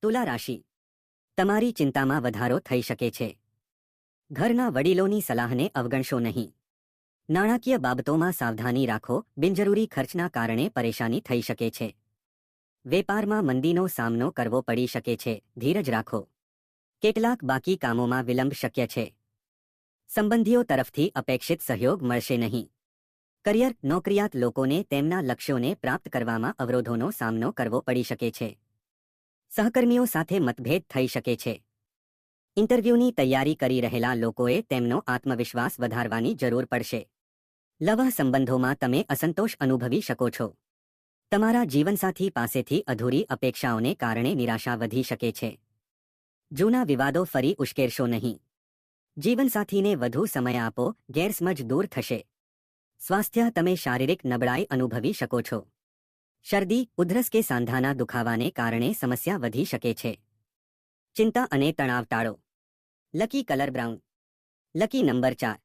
તુલા રાશિ, તમારી ચિંતામાં વધારો થઈ શકે છે. ઘરના વડીલોની સલાહને અવગણશો નહીં. નાણાકીય બાબતોમાં સાવધાની રાખો, બિનજરૂરી ખર્ચના કારણે પરેશાની થઈ શકે છે. વેપારમાં મંદીનો સામનો કરવો પડી શકે છે, ધીરજ રાખો. કેટલાક બાકી કામોમાં વિલંબ શક્ય છે. સંબંધીઓ તરફથી અપેક્ષિત સહયોગ મળશે નહીં. કરિયર નોકરિયાત લોકોને તેમના લક્ષ્યોને પ્રાપ્ત કરવામાં અવરોધોનો સામનો કરવો પડી શકે છે. સહકર્મીઓ સાથે મતભેદ થઈ શકે છે. ઇન્ટરવ્યૂની તૈયારી કરી રહેલા લોકોએ તેમનો આત્મવિશ્વાસ વધારવાની જરૂર પડશે. લવ સંબંધોમાં તમે અસંતોષ અનુભવી શકો છો. તમારા જીવનસાથી પાસેથી અધૂરી અપેક્ષાઓને કારણે નિરાશા વધી શકે છે. જૂના વિવાદો ફરી ઉશ્કેરશો નહીં. જીવનસાથીને વધુ સમય આપો, ગેરસમજ દૂર થશે. સ્વાસ્થ્ય તમે શારીરિક નબળાઈ અનુભવી શકો છો. શરદી, ઉધરસ કે સાંધાના દુખાવાને કારણે સમસ્યા વધી શકે છે. ચિંતા અને તણાવ ટાળો. Lucky colour brown. Lucky number 4.